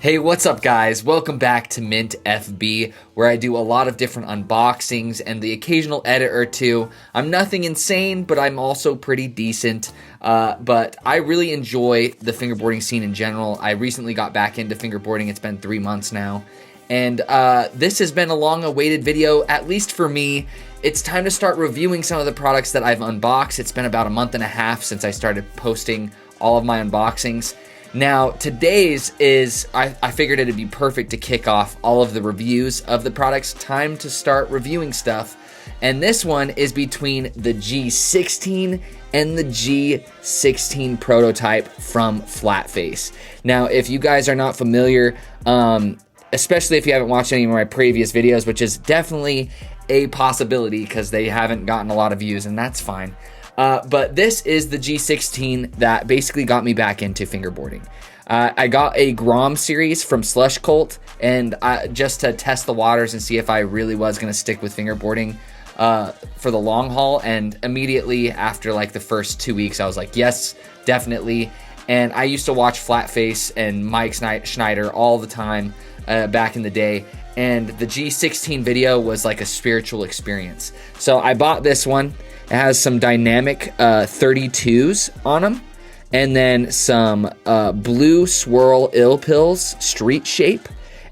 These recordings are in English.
Hey, what's up guys? Welcome back to Mint FB, where I do a lot of different unboxings and the occasional edit or two. I'm nothing insane, but I'm also pretty decent. But I really enjoy the fingerboarding scene in general. I recently got back into fingerboarding. It's been 3 months now. And this has been a long-awaited video, at least for me. It's time to start reviewing some of the products that I've unboxed. It's been about a month and a half since I started posting all of my unboxings. Now, today's is, I figured it'd be perfect to kick off all of the reviews of the products. Time to start reviewing stuff. And this one is between the G16 and the G16 Prototype from Flatface. Now, if you guys are not familiar, especially if you haven't watched any of my previous videos, which is definitely a possibility because they haven't gotten a lot of views, and that's fine. But this is the G16 that basically got me back into fingerboarding. I got a Grom series from Slush Cult, and just to test the waters and see if I really was going to stick with fingerboarding for the long haul. And immediately after like the first 2 weeks, I was like, yes, definitely. And I used to watch Flatface and Mike Schneider all the time back in the day. And the G16 video was like a spiritual experience. So I bought this one. It has some dynamic 32s on them, and then some blue swirl ill pills street shape,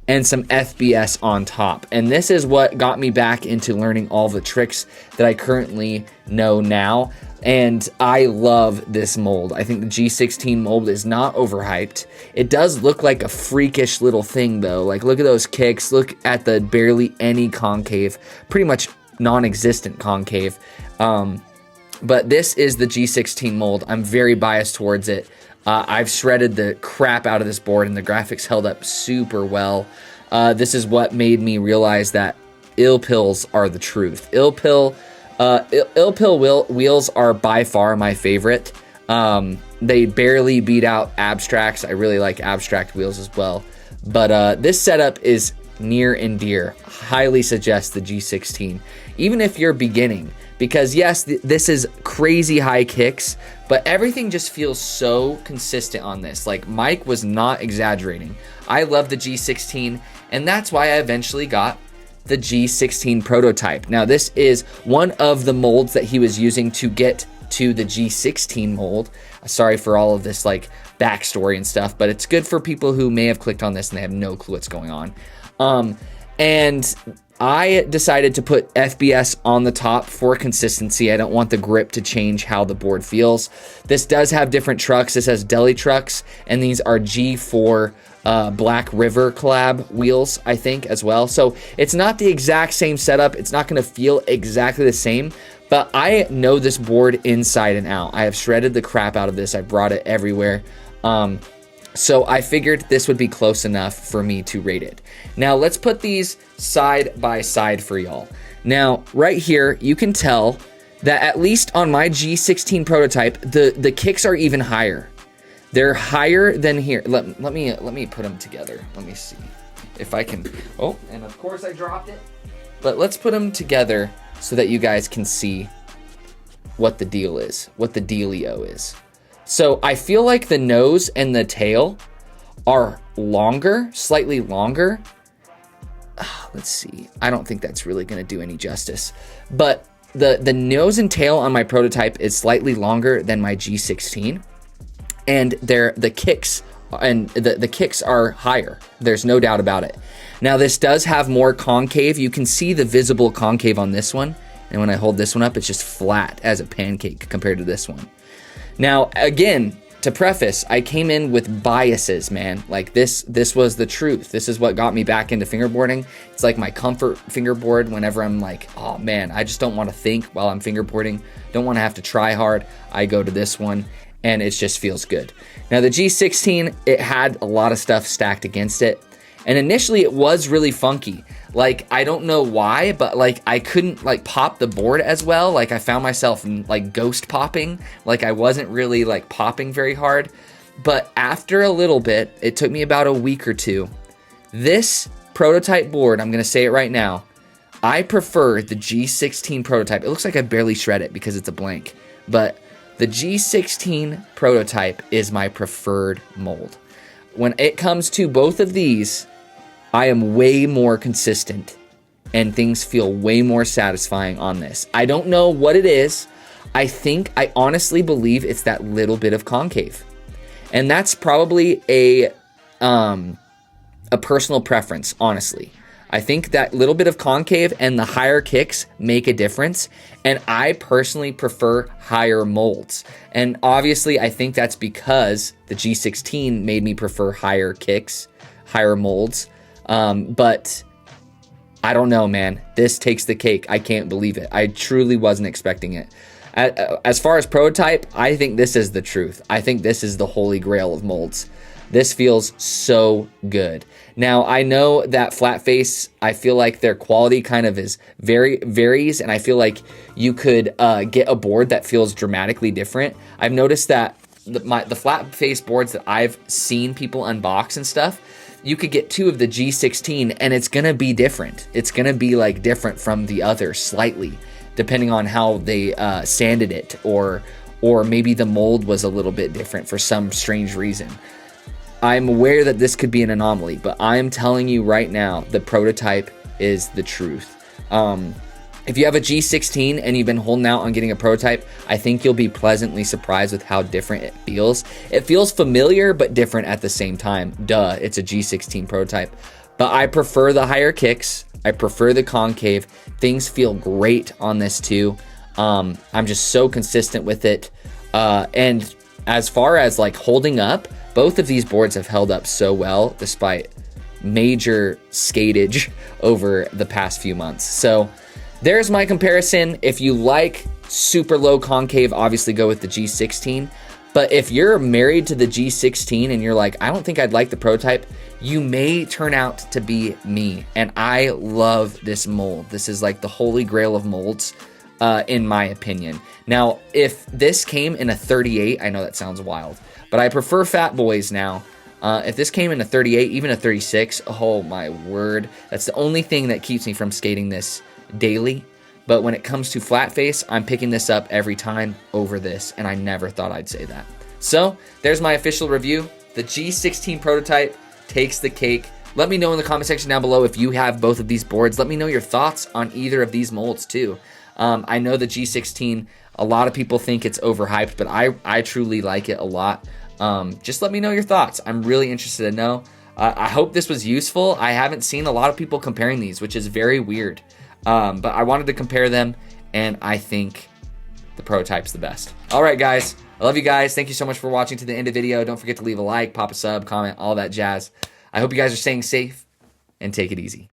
and some FBS on top. And this is what got me back into learning all the tricks that I currently know now. And I love this mold. I think the G16 mold is not overhyped. It does look like a freakish little thing though. Like look at those kicks, look at the barely any concave, pretty much non-existent concave. But this is the G16 mold. I'm very biased towards it. I've shredded the crap out of this board and the graphics held up super well. This is what made me realize that ill pills are the truth. Ill pill wheels are by far my favorite. They barely beat out abstracts. I really like abstract wheels as well. But this setup is near and dear. Highly suggest the G16, even if you're beginning, because yes, this is crazy high kicks, but everything just feels so consistent on this. Like Mike was not exaggerating. I love the G16, and that's why I eventually got the G16 Prototype. Now this is one of the molds that he was using to get to the G16 mold. Sorry for all of this like backstory and stuff, but it's good for people who may have clicked on this and they have no clue what's going on. And I decided to put FBS on the top for consistency. I don't want the grip to change how the board feels. This does have different trucks. This has deli trucks, and these are G4 Black River collab wheels, I think, as well. So it's not the exact same setup. It's not going to feel exactly the same, but I know this board inside and out. I have shredded the crap out of this. I brought it everywhere. So I figured this would be close enough for me to rate it. Now let's put these side by side for y'all. Now right here, you can tell that at least on my G16 Prototype, the kicks are even higher. They're higher than here. Let me put them together. Let me see if I can. Oh, and of course I dropped it. But let's put them together so that you guys can see what the deal is, what the dealio is. So I feel like the nose and the tail are longer, slightly longer. Let's see. I don't think that's really going to do any justice. But the nose and tail on my Prototype is slightly longer than my G16. And the kicks the kicks are higher. There's no doubt about it. Now this does have more concave. You can see the visible concave on this one. And when I hold this one up, it's just flat as a pancake compared to this one. Now, again, to preface, I came in with biases, man. Like this was the truth. This is what got me back into fingerboarding. It's like my comfort fingerboard whenever I'm like, oh man, I just don't want to think while I'm fingerboarding. Don't want to have to try hard. I go to this one and it just feels good. Now the G16, it had a lot of stuff stacked against it. And initially it was really funky. Like, I don't know why, but like I couldn't like pop the board as well. Like I found myself like ghost popping. Like I wasn't really like popping very hard. But after a little bit, it took me about a week or two. This Prototype board, I'm gonna say it right now, I prefer the G16 Prototype. It looks like I barely shred it because it's a blank. But the G16 Prototype is my preferred mold. when it comes to both of these, I am way more consistent and things feel way more satisfying on this. I don't know what it is. I honestly believe it's that little bit of concave. And that's probably a personal preference, honestly. I think that little bit of concave and the higher kicks make a difference. And I personally prefer higher molds. And obviously, I think that's because the G16 made me prefer higher kicks, higher molds. But I don't know, man. This takes the cake. I can't believe it. I truly wasn't expecting it. As far as Prototype, I think this is the truth. I think this is the holy grail of molds. This feels so good. Now, I know that Flatface, I feel like their quality kind of varies, and I feel like you could get a board that feels dramatically different. I've noticed that the Flatface boards that I've seen people unbox and stuff, you could get 2 of the G16 and it's gonna be different. It's gonna be like different from the other slightly, depending on how they sanded it, or maybe the mold was a little bit different for some strange reason. I'm aware that this could be an anomaly, but I'm telling you right now, the Prototype is the truth. If you have a G16 and you've been holding out on getting a Prototype, I think you'll be pleasantly surprised with how different it feels. It feels familiar, but different at the same time. Duh, it's a G16 Prototype. But I prefer the higher kicks. I prefer the concave. Things feel great on this too. I'm just so consistent with it. And as far as like holding up, both of these boards have held up so well despite major skatage over the past few months. So there's my comparison. If you like super low concave, obviously go with the G16. But if you're married to the G16 and you're like, I don't think I'd like the Prototype, you may turn out to be me. And I love this mold. This is like the holy grail of molds, in my opinion. Now, if this came in a 38, I know that sounds wild, but I prefer fat boys now. If this came in a 38, even a 36, oh my word. That's the only thing that keeps me from skating this daily. But when it comes to Flatface, I'm picking this up every time over this, and I never thought I'd say that. So there's my official review. The G16 Prototype takes the cake. Let me know in the comment section down below if you have both of these boards. Let me know your thoughts on either of these molds too. I know the G16, a lot of people think it's overhyped, but I truly like it a lot. Just let me know your thoughts. I'm really interested to know. I hope this was useful. I haven't seen a lot of people comparing these, which is very weird. But I wanted to compare them, and I think the Prototype's the best. All right, guys. I love you guys. Thank you so much for watching to the end of the video. Don't forget to leave a like, pop a sub, comment, all that jazz. I hope you guys are staying safe, and take it easy.